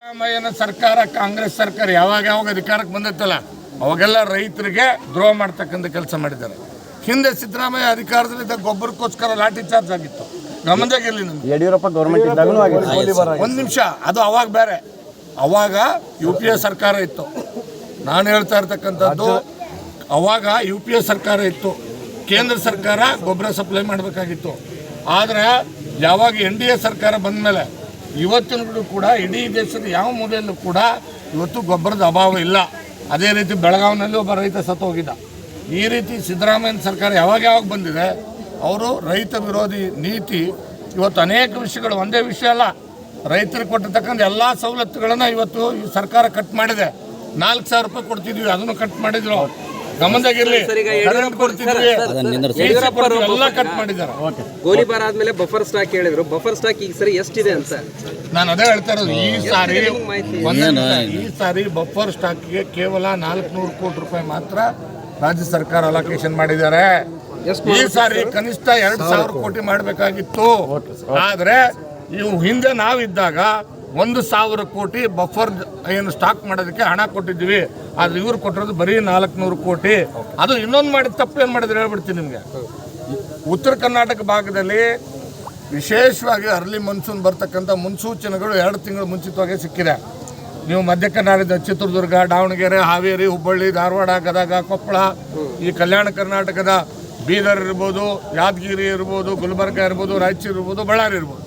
ಸಿದ್ದರಾಮಯ್ಯನ ಸರ್ಕಾರ ಕಾಂಗ್ರೆಸ್ ಸರ್ಕಾರ ಯಾವಾಗ ಅಧಿಕಾರಕ್ಕೆ ಬಂದಿತ್ತಲ್ಲ ಅವಾಗೆಲ್ಲ ರೈತರಿಗೆ ದ್ರೋಹ ಮಾಡ್ತಕ್ಕಂಥ ಕೆಲಸ ಮಾಡಿದ್ದಾರೆ. ಹಿಂದೆ ಸಿದ್ದರಾಮಯ್ಯ ಅಧಿಕಾರದಲ್ಲಿದ್ದ ಗೊಬ್ಬರಕ್ಕೋಸ್ಕರ ಲಾಠಿ ಚಾರ್ಜ್ ಆಗಿತ್ತು, ಗಮನದಾಗಿರಲಿ ನಮ್ಗೆ. ಯಡಿಯೂರಪ್ಪ ಗೌರ್ಮೆಂಟ್ ಇದ್ದಾಗಲೂ ಒಂದು ನಿಮಿಷ, ಅದು ಅವಾಗ ಬೇರೆ, ಅವಾಗ UPA ಸರ್ಕಾರ ಇತ್ತು. ನಾನು ಹೇಳ್ತಾ ಇರ್ತಕ್ಕಂಥದ್ದು ಅವಾಗ UPA ಸರ್ಕಾರ ಇತ್ತು, ಕೇಂದ್ರ ಸರ್ಕಾರ ಗೊಬ್ಬರ ಸಪ್ಲೈ ಮಾಡಬೇಕಾಗಿತ್ತು. ಆದರೆ ಯಾವಾಗ NDA ಸರ್ಕಾರ ಬಂದ ಮೇಲೆ ಇವತ್ತಿನೂ ಕೂಡ ಇಡೀ ದೇಶದ ಯಾವ ಮೂಲೆಯಲ್ಲೂ ಕೂಡ ಇವತ್ತು ಗೊಬ್ಬರದ ಅಭಾವ ಇಲ್ಲ. ಅದೇ ರೀತಿ ಬೆಳಗಾವಿನಲ್ಲಿ ಒಬ್ಬ ರೈತ ಸತ್ತು ಹೋಗಿದ್ದ. ಈ ರೀತಿ ಸಿದ್ದರಾಮಯ್ಯನ ಸರ್ಕಾರ ಯಾವಾಗ ಬಂದಿದೆ, ಅವರು ರೈತ ವಿರೋಧಿ ನೀತಿ ಇವತ್ತು ಅನೇಕ ವಿಷಯಗಳು, ಒಂದೇ ವಿಷಯ ಅಲ್ಲ, ರೈತರಿಗೆ ಕೊಟ್ಟಿರ್ತಕ್ಕಂಥ ಎಲ್ಲ ಸವಲತ್ತುಗಳನ್ನು ಇವತ್ತು ಈ ಸರ್ಕಾರ ಕಟ್ ಮಾಡಿದೆ. 4,000 ರೂಪಾಯಿ ಕೊಡ್ತಿದ್ವಿ, ಅದನ್ನು ಕಟ್ ಮಾಡಿದ್ರು. ಗಮನದಾಗಿರ್ಲಿ, ಕರೆಂಟ್ ಕೊಡ್ತಿದ್ವಿ, ಎಲ್ಲ ಕಟ್ ಮಾಡಿದ್ದಾರೆ. ಗೋಲಿಬಾರ್ ಆದ್ಮೇಲೆ ಬಫರ್ ಸ್ಟಾಕ್ ಹೇಳಿದ್ರು, ಬಫರ್ ಸ್ಟಾಕ್ ಈಗ ಸರಿ ಎಷ್ಟಿದೆ ಅಂತ ನಾನು ಅದೇ ಹೇಳ್ತಾ ಇರೋದು. ಈ ಸಾರಿ ಬಫರ್ ಸ್ಟಾಕ್ಗೆ ಕೇವಲ 400 ಕೋಟಿ ರೂಪಾಯಿ ಮಾತ್ರ ರಾಜ್ಯ ಸರ್ಕಾರ ಅಲೋಕೇಶನ್ ಮಾಡಿದ್ದಾರೆ. ಈ ಸಾರಿ ಕನಿಷ್ಠ 2,000 ಕೋಟಿ ಮಾಡಬೇಕಾಗಿತ್ತು. ಆದ್ರೆ ಇವು ಹಿಂದೆ ನಾವಿದ್ದಾಗ 1,000 ಕೋಟಿ ಬಫರ್ ಏನು ಸ್ಟಾಕ್ ಮಾಡೋದಕ್ಕೆ ಹಣ ಕೊಟ್ಟಿದ್ವಿ. ಆದ್ರೆ ಇವ್ರು ಕೊಟ್ಟಿರೋದು ಬರೀ 400 ಕೋಟಿ. ಅದು ಇನ್ನೊಂದು ಮಾಡಿದ ತಪ್ಪೇನು ಮಾಡಿದ್ರೆ ಹೇಳ್ಬಿಡ್ತೀನಿ ನಿಮಗೆ. ಉತ್ತರ ಕರ್ನಾಟಕ ಭಾಗದಲ್ಲಿ ವಿಶೇಷವಾಗಿ ಅರ್ಲಿ ಮನ್ಸೂನ್ ಬರ್ತಕ್ಕಂಥ ಮುನ್ಸೂಚನೆಗಳು 2 ತಿಂಗಳು ಮುಂಚಿತವಾಗಿ ಸಿಕ್ಕಿದೆ. ನೀವು ಮಧ್ಯ ಕರ್ನಾಟಕದ ಚಿತ್ರದುರ್ಗ, ದಾವಣಗೆರೆ, ಹಾವೇರಿ, ಹುಬ್ಬಳ್ಳಿ, ಧಾರವಾಡ, ಗದಗ, ಕೊಪ್ಪಳ, ಈ ಕಲ್ಯಾಣ ಕರ್ನಾಟಕದ ಬೀದರ್ ಇರ್ಬೋದು, ಯಾದಗಿರಿ ಇರ್ಬೋದು, ಗುಲ್ಬರ್ಗ ಇರ್ಬೋದು, ರಾಯಚೂರು ಇರ್ಬೋದು, ಬಳ್ಳಾರಿ ಇರ್ಬೋದು,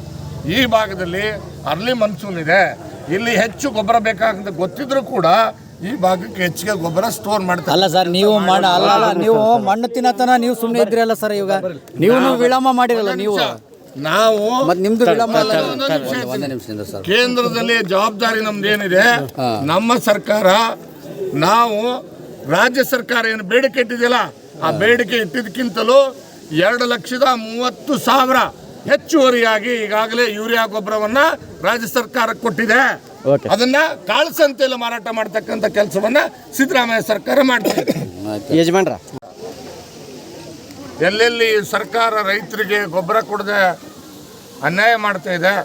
ಈ ಭಾಗದಲ್ಲಿ ಅರ್ಲಿ ಮನ್ಸೂನ್ ಇದೆ. ಇಲ್ಲಿ ಹೆಚ್ಚು ಗೊಬ್ಬರ ಬೇಕಾಗಂತ ಗೊತ್ತಿದ್ರು ಕೂಡ ಈ ಭಾಗಕ್ಕೆ ಹೆಚ್ಚಿಗೆ ಗೊಬ್ಬರ ಸ್ಟೋರ್ ಮಾಡ್ತಾರೆ. ಅಲ್ಲ ಸರ್, ನೀವು ನೀವು ಮಣ್ಣು ತಿನ್ನತನ ನೀವು ಸುಮ್ಮನೆ ಇದ್ರಿ ಅಲ್ಲ ಸರ್. ಇವಾಗ ನೀವು ವಿಳಂಬ ಮಾಡಿರಲ್ಲ, ನೀವು ನಾವು ನಿಮ್ದು ವಿಳಂಬ ಅಲ್ಲ. ಕೇಂದ್ರದಲ್ಲಿ ಜವಾಬ್ದಾರಿ ನಮ್ದೇನಿದೆ, ನಮ್ಮ ಸರ್ಕಾರ, ನಾವು ರಾಜ್ಯ ಸರ್ಕಾರ ಏನು ಬೇಡಿಕೆ ಇಟ್ಟಿದೆಯಲ್ಲ, ಆ ಬೇಡಿಕೆ ಇಟ್ಟಿದ್ದಕ್ಕಿಂತಲೂ 2,30,000 ಹೆಚ್ಚುವರಿಯಾಗಿ ಈಗಾಗಲೇ ಯೂರಿಯಾ ಗೊಬ್ಬರವನ್ನ ರಾಜ್ಯ ಸರ್ಕಾರ ಕೊಟ್ಟಿದೆ. ಅದನ್ನ ಕಾಳಸಂತೆಯಲ್ಲಿ ಮಾರಾಟ ಮಾಡ್ತಕ್ಕಂಥ ಕೆಲಸವನ್ನ ಸಿದ್ದರಾಮಯ್ಯ ಸರ್ಕಾರ ಮಾಡ್ತಿದೆ. ಯಜಮಾನ್ರ, ಎಲ್ಲೆಲ್ಲಿ ಸರ್ಕಾರ ರೈತರಿಗೆ ಗೊಬ್ಬರ ಕೊಡದೆ ಅನ್ಯಾಯ ಮಾಡ್ತಾ ಇದೆ,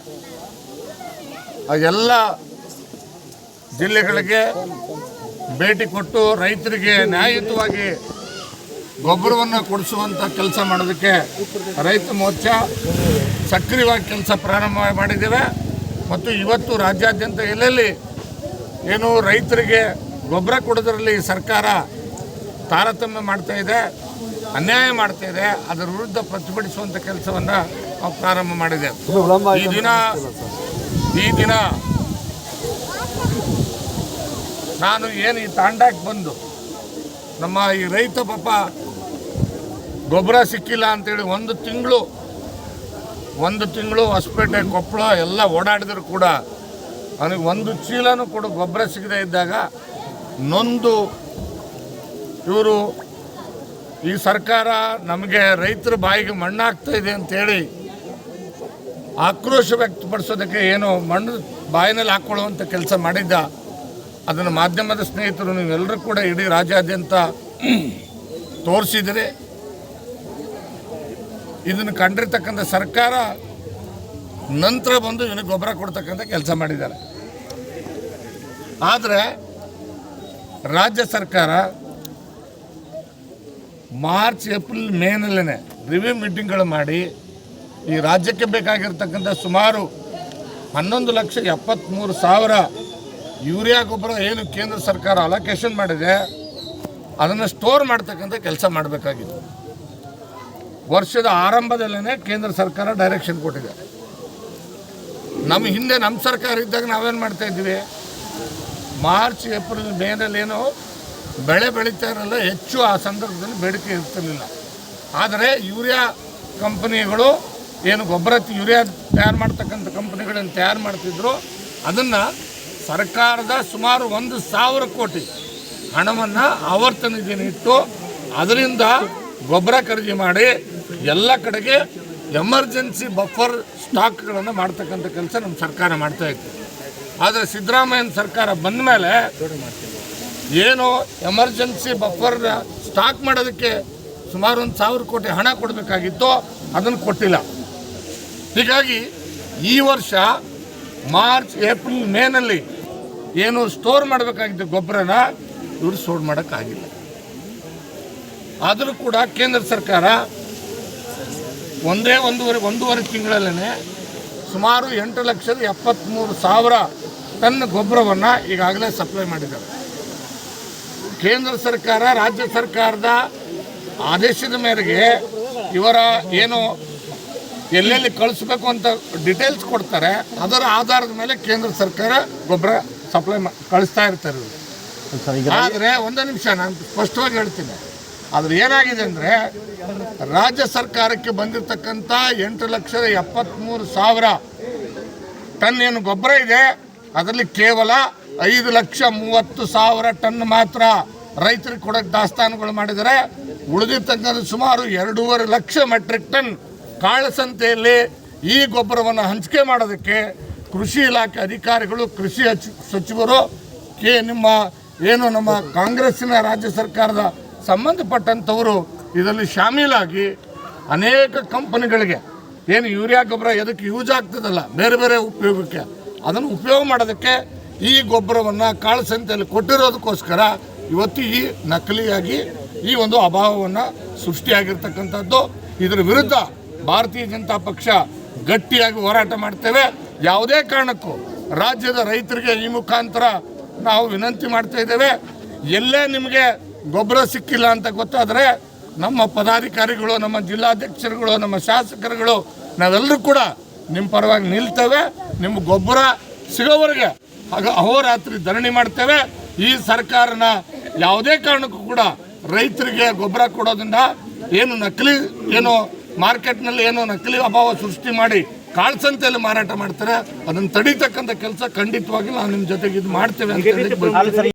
ಆ ಎಲ್ಲ ಜಿಲ್ಲೆಗಳಿಗೆ ಭೇಟಿ ಕೊಟ್ಟು ರೈತರಿಗೆ ನ್ಯಾಯಯುತವಾಗಿ ಗೊಬ್ಬರವನ್ನು ಕೊಡಿಸುವಂಥ ಕೆಲಸ ಮಾಡೋದಕ್ಕೆ ರೈತ ಮೋರ್ಚಾ ಸಕ್ರಿಯವಾಗಿ ಕೆಲಸ ಪ್ರಾರಂಭ ಮಾಡಿದ್ದೇವೆ. ಮತ್ತು ಇವತ್ತು ರಾಜ್ಯಾದ್ಯಂತ ಎಲ್ಲೆಲ್ಲಿ ಏನು ರೈತರಿಗೆ ಗೊಬ್ಬರ ಕೊಡೋದ್ರಲ್ಲಿ ಸರ್ಕಾರ ತಾರತಮ್ಯ ಮಾಡ್ತಾ ಇದೆ, ಅನ್ಯಾಯ ಮಾಡ್ತಾ ಇದೆ, ಅದರ ವಿರುದ್ಧ ಪ್ರತಿಭಟಿಸುವಂಥ ಕೆಲಸವನ್ನು ನಾವು ಪ್ರಾರಂಭ ಮಾಡಿದ್ದೇವೆ. ಈ ದಿನ ನಾನು ಏನು ಈ ತಾಂಡಾಕ್ಕೆ ಬಂದು ನಮ್ಮ ಈ ರೈತ ಪಾಪ ಗೊಬ್ಬರ ಸಿಕ್ಕಿಲ್ಲ ಅಂತೇಳಿ ಒಂದು ತಿಂಗಳು ಹೊಸಪೇಟೆ, ಕೊಪ್ಪಳ ಎಲ್ಲ ಓಡಾಡಿದ್ರು ಕೂಡ ಅವನಿಗೆ ಒಂದು ಚೀಲನೂ ಕೂಡ ಗೊಬ್ಬರ ಸಿಗದೇ ಇದ್ದಾಗ ನೊಂದು ಇವರು ಈ ಸರ್ಕಾರ ನಮಗೆ ರೈತರ ಬಾಯಿಗೆ ಮಣ್ಣಾಗ್ತಾ ಇದೆ ಅಂತೇಳಿ ಆಕ್ರೋಶ ವ್ಯಕ್ತಪಡಿಸೋದಕ್ಕೆ ಏನು ಮಣ್ಣು ಬಾಯಿನಲ್ಲಿ ಹಾಕ್ಕೊಳ್ಳುವಂಥ ಕೆಲಸ ಮಾಡಿದ್ದ. ಅದನ್ನು ಮಾಧ್ಯಮದ ಸ್ನೇಹಿತರು ನೀವೆಲ್ಲರೂ ಕೂಡ ಇಡೀ ರಾಜ್ಯಾದ್ಯಂತ ತೋರಿಸಿದರೆ, ಇದನ್ನು ಕಂಡಿರ್ತಕ್ಕಂಥ ಸರ್ಕಾರ ನಂತರ ಬಂದು ಇವನಿಗೆ ಗೊಬ್ಬರ ಕೊಡ್ತಕ್ಕಂಥ ಕೆಲಸ ಮಾಡಿದ್ದಾರೆ. ಆದರೆ ರಾಜ್ಯ ಸರ್ಕಾರ ಮಾರ್ಚ್, ಏಪ್ರಿಲ್, ಮೇನಲ್ಲೇ ರಿವ್ಯೂ ಮೀಟಿಂಗ್ಗಳು ಮಾಡಿ ಈ ರಾಜ್ಯಕ್ಕೆ ಬೇಕಾಗಿರ್ತಕ್ಕಂಥ ಸುಮಾರು 11,73,000 ಯೂರಿಯಾ ಗೊಬ್ಬರ ಏನು ಕೇಂದ್ರ ಸರ್ಕಾರ ಅಲೋಕೇಶನ್ ಮಾಡಿದೆ ಅದನ್ನು ಸ್ಟೋರ್ ಮಾಡ್ತಕ್ಕಂಥ ಕೆಲಸ ಮಾಡಬೇಕಾಗಿತ್ತು. ವರ್ಷದ ಆರಂಭದಲ್ಲೇ ಕೇಂದ್ರ ಸರ್ಕಾರ ಡೈರೆಕ್ಷನ್ ಕೊಟ್ಟಿದೆ. ನಮ್ಮ ಹಿಂದೆ ನಮ್ಮ ಸರ್ಕಾರ ಇದ್ದಾಗ ನಾವೇನು ಮಾಡ್ತಾ ಇದ್ವಿ, ಮಾರ್ಚ್, ಏಪ್ರಿಲ್, ಮೇನಲ್ಲೇನು ಬೆಳೆ ಬೆಳೀತಾ ಇರಲ್ಲ, ಹೆಚ್ಚು ಆ ಸಂದರ್ಭದಲ್ಲಿ ಬೇಡಿಕೆ ಇರ್ತಿರಲಿಲ್ಲ. ಆದರೆ ಯೂರಿಯಾ ಕಂಪನಿಗಳು ಏನು ಯೂರಿಯಾ ತಯಾರು ಮಾಡ್ತಕ್ಕಂಥ ಕಂಪನಿಗಳನ್ನು ತಯಾರು ಮಾಡ್ತಿದ್ರು, ಅದನ್ನು ಸರ್ಕಾರದ ಸುಮಾರು 1,000 ಕೋಟಿ ಹಣವನ್ನು ಆವರ್ತನ ನಿಧಿಯನ್ನು ಇಟ್ಟು ಅದರಿಂದ ಗೊಬ್ಬರ ಖರೀದಿ ಮಾಡಿ ಎಲ್ಲ ಕಡೆಗೆ ಎಮರ್ಜೆನ್ಸಿ ಬಫರ್ ಸ್ಟಾಕ್ಗಳನ್ನು ಮಾಡ್ತಕ್ಕಂಥ ಕೆಲಸ ನಮ್ಮ ಸರ್ಕಾರ ಮಾಡ್ತಾಯಿತ್ತು. ಆದರೆ ಸಿದ್ದರಾಮಯ್ಯನ ಸರ್ಕಾರ ಬಂದ ಮೇಲೆ ಏನು ಎಮರ್ಜೆನ್ಸಿ ಬಫರ್ ಸ್ಟಾಕ್ ಮಾಡೋದಕ್ಕೆ ಸುಮಾರು 1,000 ಕೋಟಿ ಹಣ ಕೊಡಬೇಕಾಗಿತ್ತು, ಅದನ್ನು ಕೊಟ್ಟಿಲ್ಲ. ಹೀಗಾಗಿ ಈ ವರ್ಷ ಮಾರ್ಚ್, ಏಪ್ರಿಲ್, ಮೇನಲ್ಲಿ ಏನು ಸ್ಟೋರ್ ಮಾಡಬೇಕಾಗಿದ್ದ ಗೊಬ್ಬರನ ಇವರು ಸ್ಟೋರ್ ಮಾಡೋಕ್ಕಾಗಿಲ್ಲ. ಆದರೂ ಕೂಡ ಕೇಂದ್ರ ಸರ್ಕಾರ ಒಂದೂವರೆ ತಿಂಗಳಲ್ಲೇ ಸುಮಾರು 8,73,000 ಟನ್ ಗೊಬ್ಬರವನ್ನು ಈಗಾಗಲೇ ಸಪ್ಲೈ ಮಾಡಿದ್ದಾರೆ. ಕೇಂದ್ರ ಸರ್ಕಾರ ರಾಜ್ಯ ಸರ್ಕಾರದ ಆದೇಶದ ಮೇರೆಗೆ ಇವರ ಏನು ಎಲ್ಲೆಲ್ಲಿ ಕಳಿಸ್ಬೇಕು ಅಂತ ಡೀಟೇಲ್ಸ್ ಕೊಡ್ತಾರೆ, ಅದರ ಆಧಾರದ ಮೇಲೆ ಕೇಂದ್ರ ಸರ್ಕಾರ ಗೊಬ್ಬರ ಸಪ್ಲೈ ಕಳಿಸ್ತಾ ಇರ್ತಾರೆ. ಆದರೆ ಒಂದು ನಿಮಿಷ ನಾನು ಸ್ಪಷ್ಟವಾಗಿ ಹೇಳ್ತೀನಿ, ಆದರೆ ಏನಾಗಿದೆ ಅಂದರೆ ರಾಜ್ಯ ಸರ್ಕಾರಕ್ಕೆ ಬಂದಿರತಕ್ಕಂಥ 8,73,000 ಟನ್ ಏನು ಗೊಬ್ಬರ ಇದೆ, ಅದರಲ್ಲಿ ಕೇವಲ 5,30,000 ಟನ್ ಮಾತ್ರ ರೈತರಿಗೆ ಕೊಡೋಕ್ಕೆ ದಾಸ್ತಾನುಗಳು ಮಾಡಿದರೆ. ಉಳಿದಿರ್ತಕ್ಕಂಥ ಸುಮಾರು 2.5 ಲಕ್ಷ ಮೆಟ್ರಿಕ್ ಟನ್ ಕಾಳಸಂತೆಯಲ್ಲಿ ಈ ಗೊಬ್ಬರವನ್ನು ಹಂಚಿಕೆ ಮಾಡೋದಕ್ಕೆ ಕೃಷಿ ಇಲಾಖೆ ಅಧಿಕಾರಿಗಳು, ಕೃಷಿ ಸಚಿವರು, ನಮ್ಮ ಕಾಂಗ್ರೆಸ್ಸಿನ ರಾಜ್ಯ ಸರ್ಕಾರದ ಸಂಬಂಧಪಟ್ಟಂಥವರು ಇದರಲ್ಲಿ ಶಾಮೀಲಾಗಿ ಅನೇಕ ಕಂಪನಿಗಳಿಗೆ ಏನು ಯೂರಿಯಾ ಗೊಬ್ಬರ ಎದಕ್ಕೆ ಯೂಸ್ ಆಗ್ತದಲ್ಲ ಬೇರೆ ಬೇರೆ ಉಪಯೋಗಕ್ಕೆ, ಅದನ್ನು ಉಪಯೋಗ ಮಾಡೋದಕ್ಕೆ ಈ ಗೊಬ್ಬರವನ್ನು ಕಾಳಸಂತೆಯಲ್ಲಿ ಕೊಟ್ಟಿರೋದಕ್ಕೋಸ್ಕರ ಇವತ್ತು ಈ ನಕಲಿಯಾಗಿ ಈ ಒಂದು ಅಭಾವವನ್ನು ಸೃಷ್ಟಿಯಾಗಿರ್ತಕ್ಕಂಥದ್ದು. ಇದರ ವಿರುದ್ಧ ಭಾರತೀಯ ಜನತಾ ಪಕ್ಷ ಗಟ್ಟಿಯಾಗಿ ಹೋರಾಟ ಮಾಡ್ತೇವೆ. ಯಾವುದೇ ಕಾರಣಕ್ಕೂ ರಾಜ್ಯದ ರೈತರಿಗೆ ಈ ಮುಖಾಂತರ ನಾವು ವಿನಂತಿ ಮಾಡ್ತಾ ಇದ್ದೇವೆ, ಎಲ್ಲೇ ನಿಮಗೆ ಗೊಬ್ಬರ ಸಿಕ್ಕಿಲ್ಲ ಅಂತ ಗೊತ್ತಾದರೆ ನಮ್ಮ ಪದಾಧಿಕಾರಿಗಳು, ನಮ್ಮ ಜಿಲ್ಲಾಧ್ಯಕ್ಷರುಗಳು, ನಮ್ಮ ಶಾಸಕರುಗಳು ನಾವೆಲ್ಲರೂ ಕೂಡ ನಿಮ್ಮ ಪರವಾಗಿ ನಿಲ್ತೇವೆ. ನಿಮ್ಮ ಗೊಬ್ಬರ ಸಿಗೋವರೆಗೆ ಅಹೋರಾತ್ರಿ ಧರಣಿ ಮಾಡ್ತೇವೆ. ಈ ಸರ್ಕಾರನ ಯಾವುದೇ ಕಾರಣಕ್ಕೂ ಕೂಡ ರೈತರಿಗೆ ಗೊಬ್ಬರ ಕೊಡೋದ್ರಿಂದ ಏನು ಮಾರ್ಕೆಟ್ನಲ್ಲಿ ನಕಲಿ ಅಭಾವ ಸೃಷ್ಟಿ ಮಾಡಿ ಕಾಳಸಂತೆಯಲ್ಲಿ ಮಾರಾಟ ಮಾಡ್ತಾರೆ, ಅದನ್ನು ತಡೀತಕ್ಕಂಥ ಕೆಲಸ ಖಂಡಿತವಾಗಿ ನಾವು ನಿಮ್ಮ ಜೊತೆಗೆ ಇದು ಮಾಡ್ತೇವೆ ಅಂತ ಹೇಳಿ